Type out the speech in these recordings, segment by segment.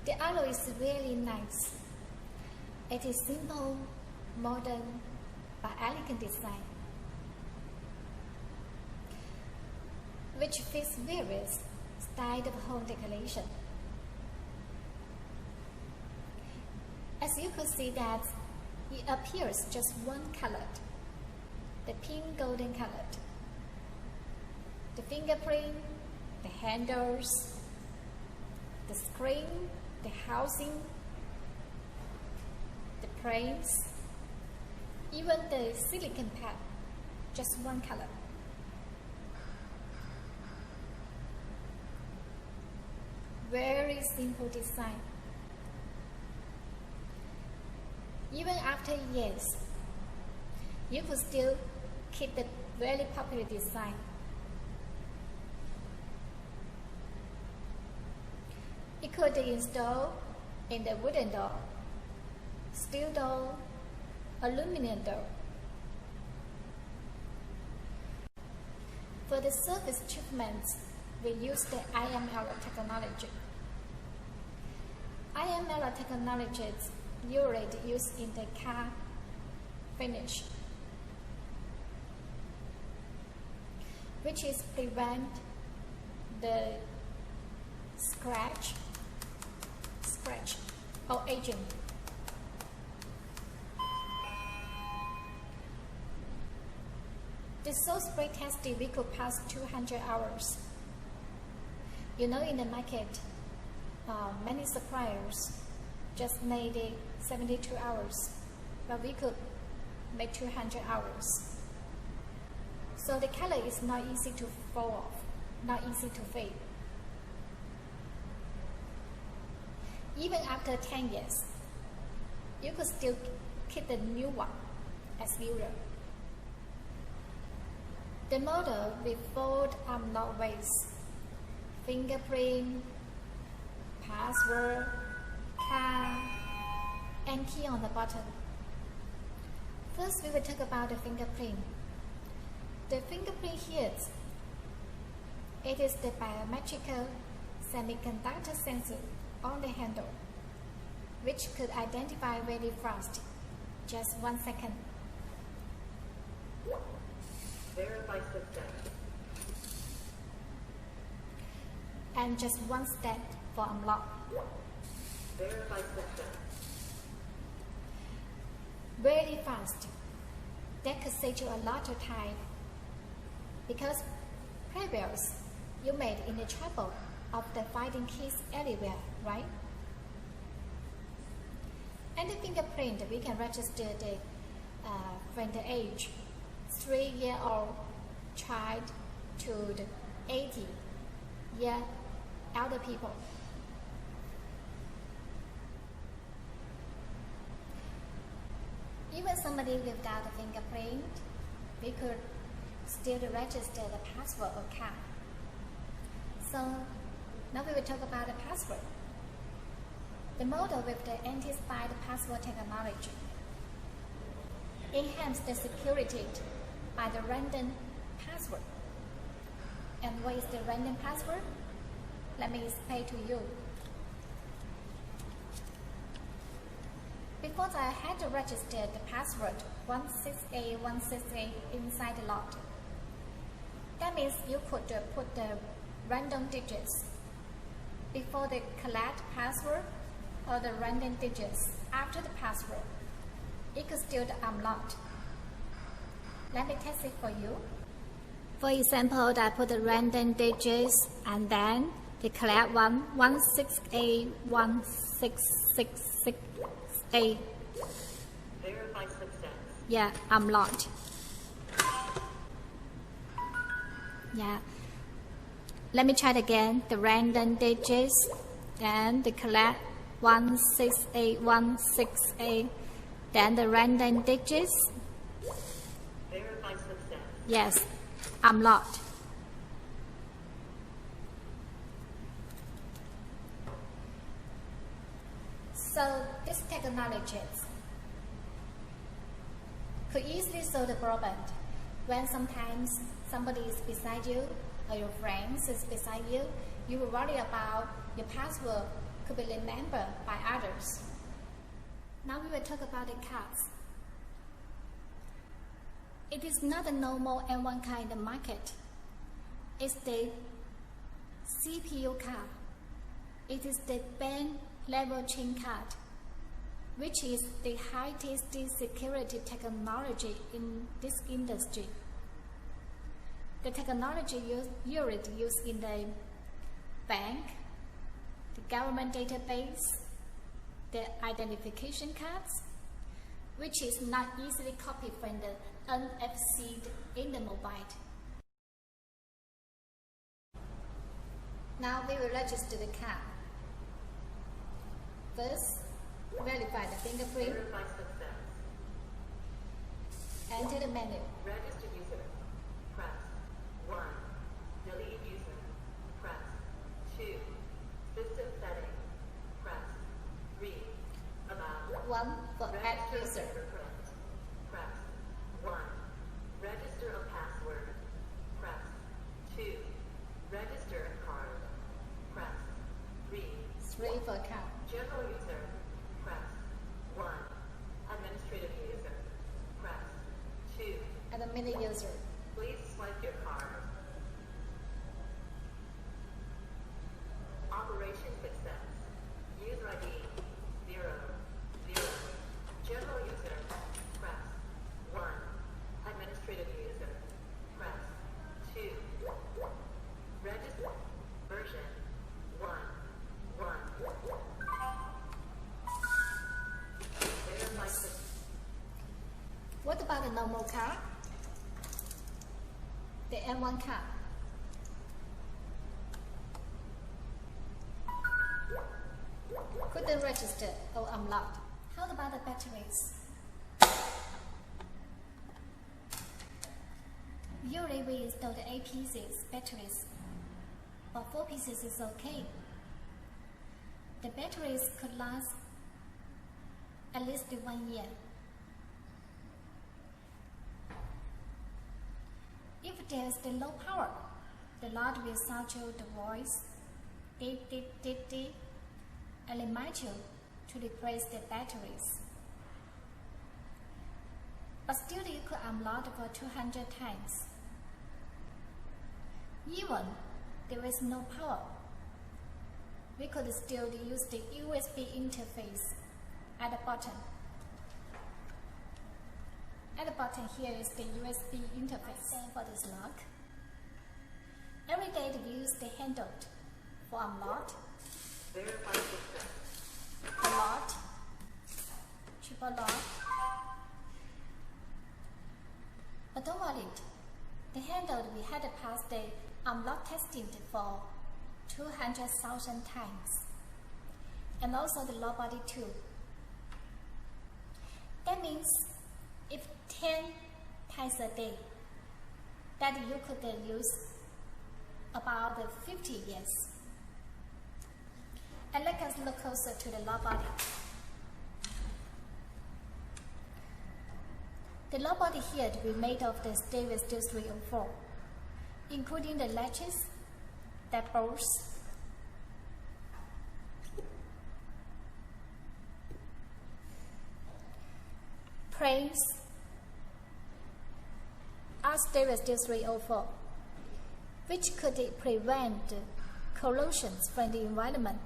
The alloy is really nice. It is simple, modern, but elegant design, which fits various styles of home decoration. As you could see that it appears just one colored, the pink golden colored. The fingerprint, the handles, the screen, the housing, the frames, even the silicone pad, just one color. Very simple design. Even after years, you could still keep the very popular design. It could be installed in the wooden door, steel door, aluminum door. For the surface treatments, we use the IML technology. IML technology is usually used in the car finish, which is prevent the scratch or aging. The sole spray testing we could pass 200 hours. You know, in the market, many suppliers just made it 72 hours, but we could make 200 hours. So the color is not easy to fall off, not easy to fade. Even after 10 years, you could still keep the new one as usual. The model with fold unlock ways, fingerprint, password, card, and key on the bottom. First, we will talk about the fingerprint. The fingerprint here, it is the biometric semiconductor sensor on the handle, which could identify very fast, just 1 second. Verify success. And just 1 step for unlock. Verify success. Very fast. That could save you a lot of time, because previous you made in the trouble of the finding keys everywhere, right? And the fingerprint, we can register the from the age 3-year-old child to the 80-year elder people. Even somebody without a fingerprint, we could still register the password or card. So now we will talk about the password. The model with the anti-spy password technology enhance the security by the random password. And what is the random password? Let me explain to you. Before I had to register the password 168 inside the lock. That means you could put the random digits before the collect password or the random digits after the password. It could still unlock. Let me test it for you. For example, I put the random digits and then the collect 168166668. Verify success. Yeah, unlocked. Yeah. Let me try it again. The random digits and the collect 168168. Then the random digits. Verify success. Yes, unlocked. So this technology could easily solve the problem when sometimes somebody is beside you or your friends is beside you. You will worry about your password could be remembered by others. Now we will talk about the cards. It is not the normal M1 card in the market. It's the CPU card. It is the band level chain card, which is the highest security technology in this industry. The technology usually used in the bank, the government database, the identification cards, which is not easily copied from the NFC in the mobile. Now we will register the card. First, verify the fingerprint. Verify success. Enter the menu. Register user. Press 1. Delete user. Press 2. System setting. Press 3. About. 1 for add Register user. fingerprint. Press 1. Register a password. Press 2. Register a card. Press 3. 3 for account. General user. Press 1. Administrative user. Press 2. And the mini user. Please swipe your card. Operation success. User ID 0, 0. General user. Press 1. Administrative user. Press 2. Register. Version 1. 1. Verify success. What about the normal card? The M1 card. Couldn't register or unlocked. How about the batteries? Usually we install the 8 pieces batteries, but 4 pieces is okay. The batteries could last at least 1 year. If there's the low power, the Lord will sound you the voice, dip, dip, dip, dip, and remind you to replace the batteries. But still you could unload for 200 times. Even there is no power, we could still use the USB interface at the bottom. At the bottom here is the USB interface for this lock. Every day we use the handle for unlock, Verify success. unlock, triple lock. But don't worry, the handle we had to pass the unlock testing for 200,000 times, and also the lock body too. That means if 10 times a day, that you could use about 50 years. And let us look closer to the lock body. The lock body here will be made of the stainless steel 304, including the latches, the bolts, frames, are stainless steel 304, which could prevent corrosions from the environment,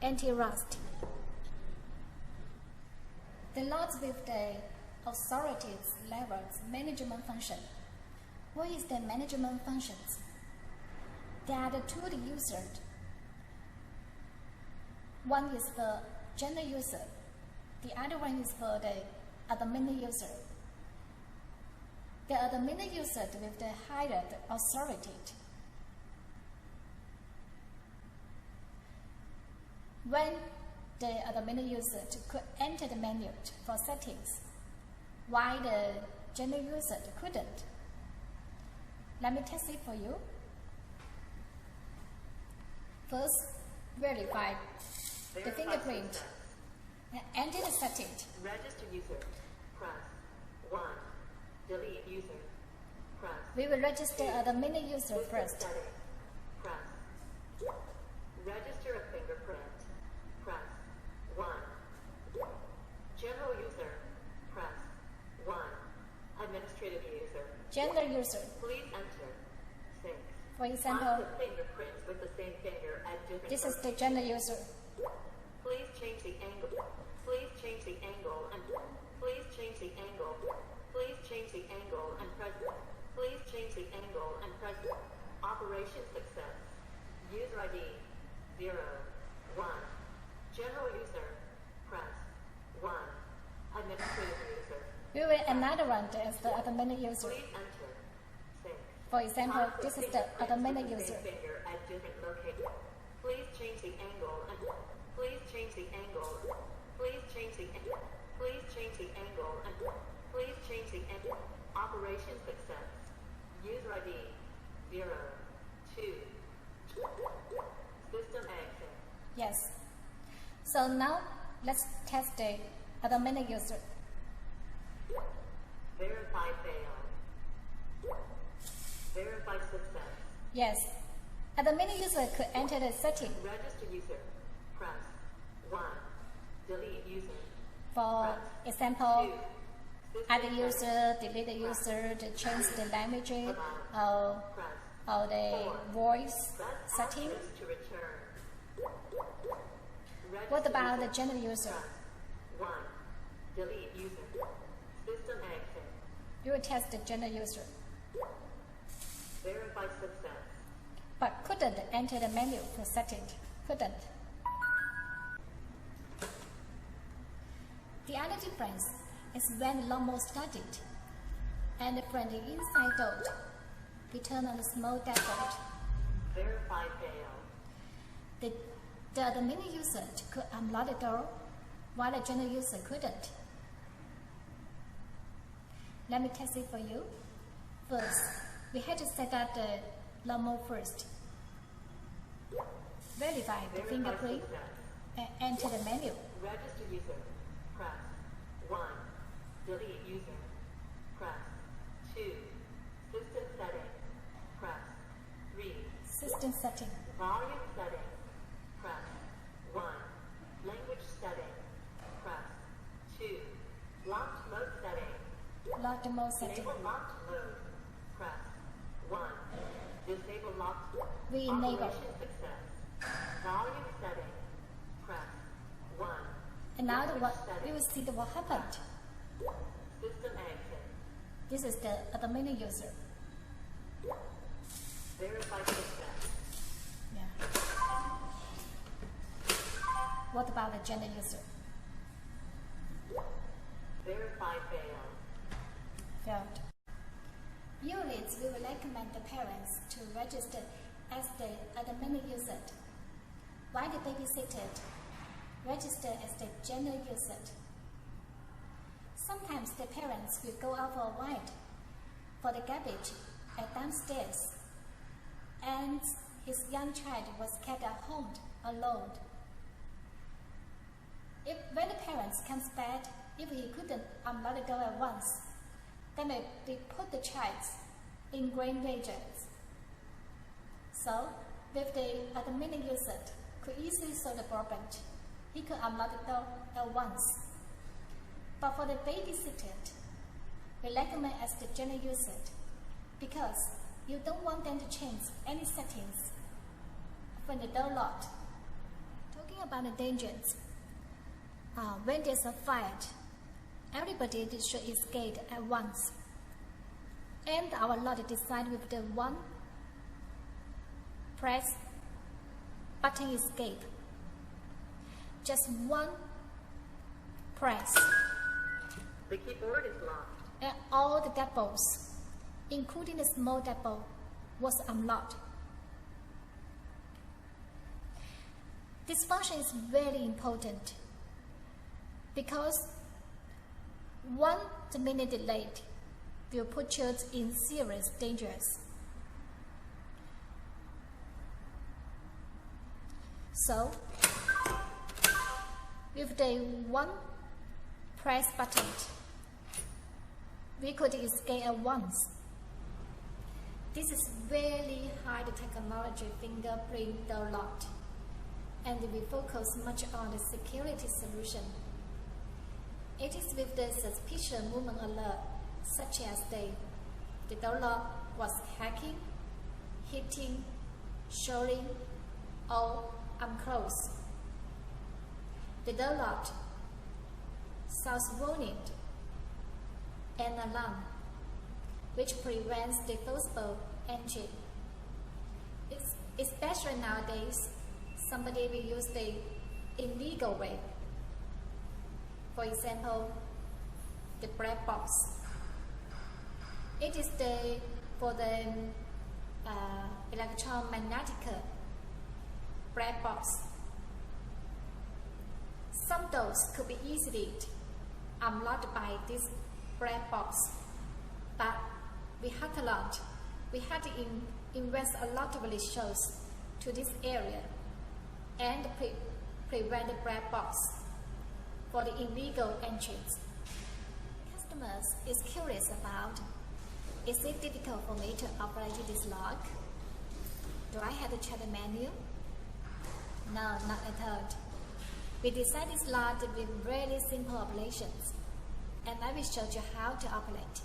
anti-rust. The locks with the authorities levels management function. What is the management functions? There are the two users. One is for general user. The other one is for the admin user. The admin user with the higher authority. When the admin user could enter the menu for settings, while the general user couldn't. Let me test it for you. First, verify the fingerprint and enter the setting. Register user. Press 1. Delete user. Press. We will register admin user System first. setting. Press. Register a fingerprint. user. Please enter 6. For example, Lock the fingerprints with the same finger at different this is the general user. Please change the angle. Please change the angle and please change the angle. Please change the angle and press. Please change the angle and press. Operation success. User ID 0, 1. General user. Press 1. Administrative user. We will another one as the admin user. Please enter 6. For example, this is the admin user. Finger at different locations. Please change the angle and please change the angle. Please change the angle. Please change the angle and please change the angle. Operation success. User ID 0, 2. System exit. Yes. So now let's test the admin user. Verify fail. Verify success. Yes. Admin user could enter the setting. Register user. Press 1. Delete user. For Press example, 2. add the user, delete the user, to change the language or the voice setting. To return. What about the general user? 1. Delete user. System exit. You will test the general user, Verify success. but couldn't enter the menu for setting. Couldn't. The other difference is when long mode started, and from the inside dot, we turn on the small dashboard. Verify fail. The admin user could unlock the door, while the general user couldn't. Let me test it for you. First, we had to set up the long mode first. Verify the fingerprint and enter the menu. Register user. Press 1. Delete user. Press 2. System settings. Press 3. System setting. Volume settings. Press 1. Language settings. Press 2. Locked mode settings. Lock the mode setting. Enable locked mode. Press 1. Disable locked. We enable. Operation success. Volume settings. Press 1. And now we will see what happened. System exit. This is the admin user. Verify success. Yeah. What about the general user? Verify fail. Failed. Usually, we will recommend the parents to register as the admin user, while the babysitter register as the general user. Sometimes the parents will go out for a while for the garbage at downstairs, and his young child was kept at home alone. When the parents comes back, if he couldn't unlock the door at once, then they put the child in great danger. So, with the admin user could easily solve the problem. He could unlock the door at once. But for the babysitter, we recommend as the general user because you don't want them to change any settings when the door locked. Talking about the dangers, when there's a fire, everybody should escape at once. And our Lord designed with the one press button escape. Just one press. The keyboard is locked. And all the depots, including the small depot, was unlocked. This function is very important because 1 minute delayed will put you in serious dangers. So, with the one press button, we could escape at once. This is very high technology fingerprint door lock, and we focus much on the security solution. It is with the suspicious movement alert, such as the the download was hacking, hitting, showing, or unclosed. The download sounds warning and alarm, which prevents the possible entry. Especially nowadays, somebody will use the illegal way. For example, the black box. It is for the electromagnetic black box. Some doors could be easily unlocked by this black box, but with Hutlon, we had to invest a lot of resources to this area and prevent the black box for the illegal entrance. Customers is curious about, is it difficult for me to operate this lock? Do I have to check the menu? No, not at all. We designed this lock with really simple operations, and I will show you how to operate.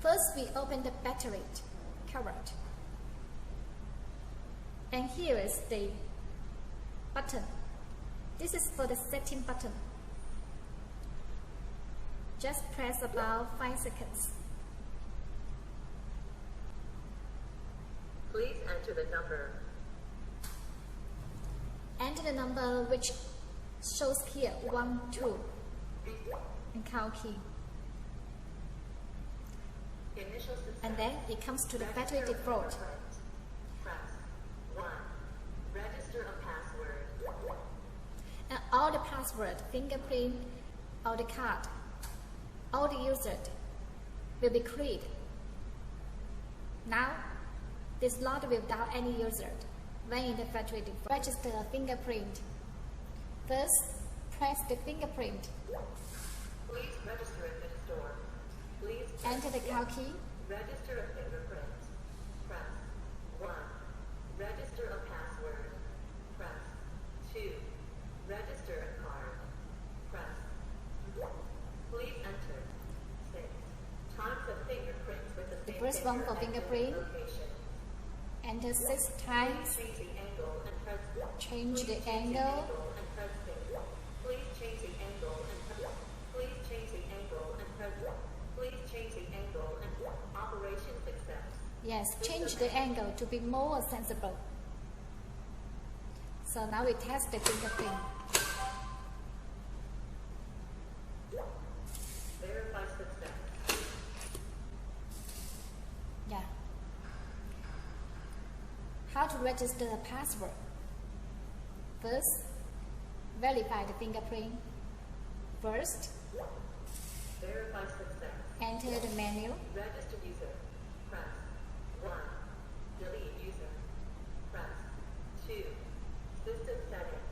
First, we open the battery cover. And here is the button. This is for the setting button. Just press about 5 seconds. Please enter the number. Enter the number which shows here 1, 2, and count key. Initial success. And then it comes to the battery default. Press 1. Register a password. And all the password, fingerprint, or the card, all the users will be cleared. Now, this lock without any user when in the battery default. Register a fingerprint. First, press the fingerprint. Please register at the store. Please Enter the card key. register a fingerprint. Press 1. Register a password. Press 2. Register a card. Press. Please enter 6 times the fingerprints with the The same first one finger for at fingerprint. the location. Enter 6 times. Please change the angle and press. Change the Please angle. and press finger. Please change the angle and press. Please change the angle and press. Please change the angle and operation success. Yes, change the angle to be more sensible. So now we test the fingerprint. Verify success. Yeah. How to register a password? First, verify the fingerprint. First, Verify success. enter the menu. Register user. Press 1. Delete user. Press 2. System settings.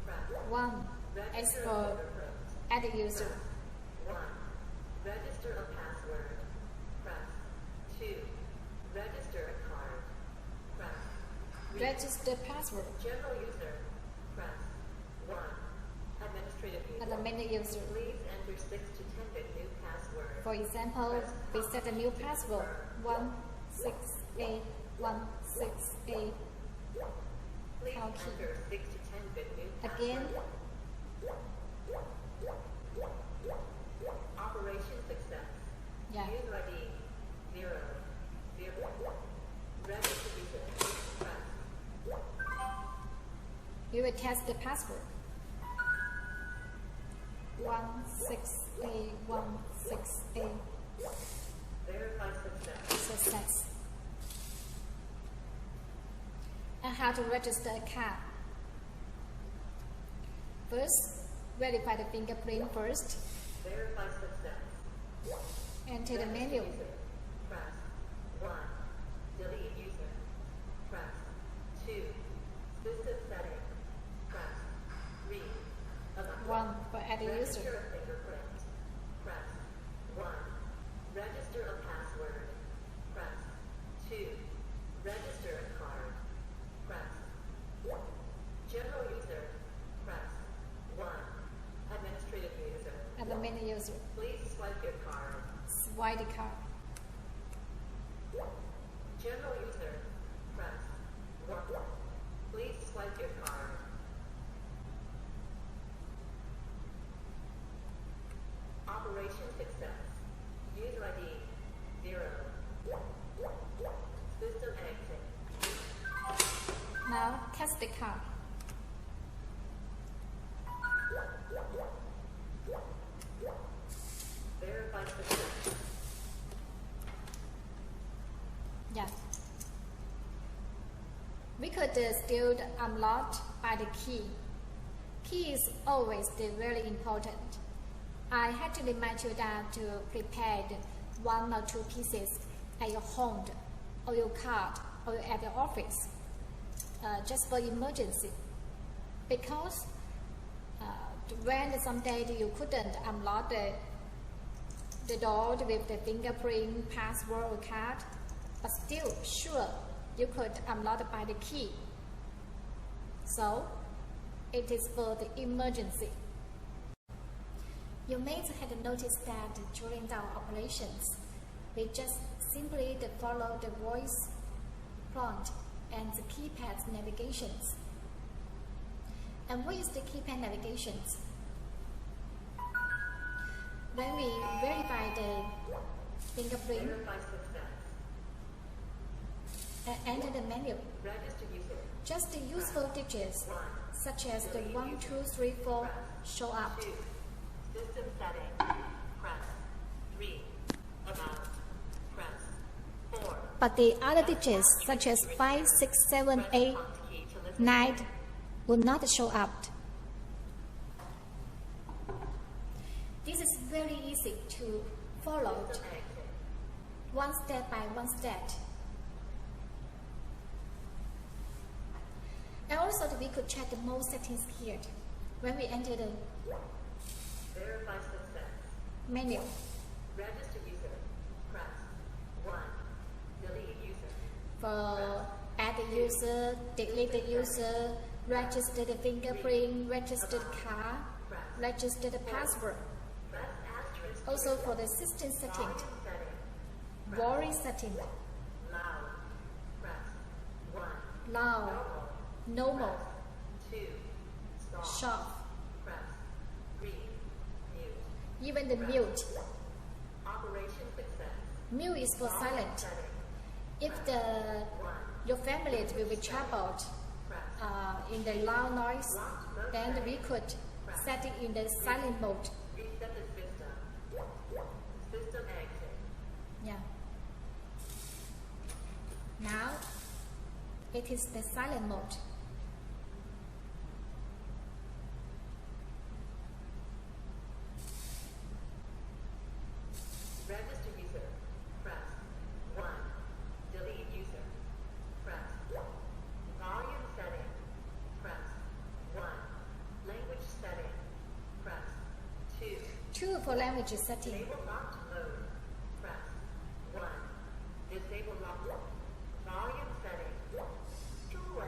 Press 1. Register a Export. fingerprint. Add a user. Press 1. Register a password. Press 2. Register a card. Press 3. Register password. General user. Press 1. Administrative user. And the menu user. Please enter 6 to 10-bit new password. For example, we set a new password 16816A. Please Count key. enter 6 to 10-bit new password. Again, Operation success. yeah. User ID 0 0. Register user. Press. We will test the password. 16816A. Verify success. Success. And how to register a card? First, verify the fingerprint first. Verify success. Enter the menu. User. Press 1. Delete user. Press 2. System settings. Press 3. 1 for add a user. Register a fingerprint. Press 1. Register a password. Press 2. Register a card. Press. General user. Press 1. Administrative user. the card. General user, press 1. Please swipe your card. Operation success. User ID 0. System exit. Now test the card. Verify success. Yeah. We could still unlock by the key. Key is always very important. I had to remind you that to prepare 1 or 2 pieces at your home or your car or at the office, just for emergency. Because when someday you couldn't unlock the door with the fingerprint, password or card, but still sure you could unlock it by the key. So it is for the emergency. You may have noticed that during our operations, we just simply follow the voice prompt and the keypad navigations. And what is the keypad navigations? When we verify the fingerprint and enter the menu, just the useful digits such as the 1, 2, 3, 4 show up. System setting, press 3. Amount, press 4. But the other digits such as 5, 6, 7, 8, 9 will not show up. This is very easy to follow, one step by one step. And also we could check the mode settings here when we enter the Verify success. menu. Register user, press 1. Delete user. For add the user, delete the user, register the fingerprint, register the card, register the password. Press asterisk. Also for the system setting, voice setting, Loud, press 1. loud, normal, 2. Soft, sharp, press 3. Mute. even the mute. Operation success. Mute is for silent. Setting, If your family will be troubled in the loud noise, then we could set it in the silent mode. reset the system. System exit. Yeah. Now it is the silent mode. Register user, press 1. Delete user, press volume setting, press 1. Language setting, press 2. 2 for language setting. Disable locked mode, press 1. Disable locked volume setting. 中文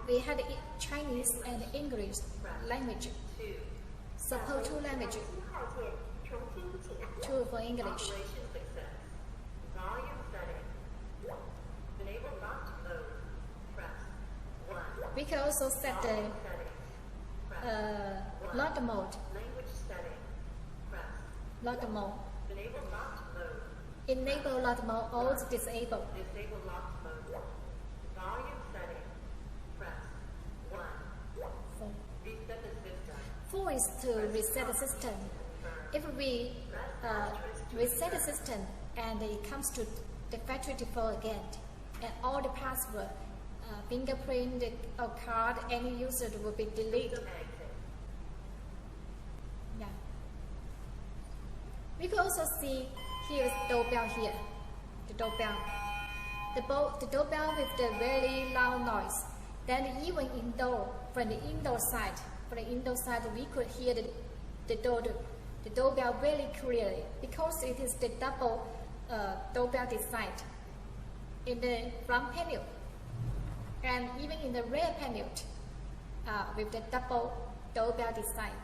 We had Chinese and English language. 2. Support 2 language. 2 for English. Operation success. Volume setting. Enable locked mode, press 1. We can also set the Volume setting, press lock mode. language setting, press Lock mode. enable locked mode, Enable lock mode or disable. disable locked mode. Volume setting, press 1. Reset the system. 4 is to reset the system. If we reset the system and it comes to the factory default again, and all the password, fingerprint, or card, any user will be deleted. System exit. Yeah. We can also see here is doorbell here, the doorbell. The doorbell with the very loud noise. Then even indoor, from the indoor side, we could hear the doorbell very clearly because it is the double doorbell design in the front panel and even in the rear panel with the double doorbell design.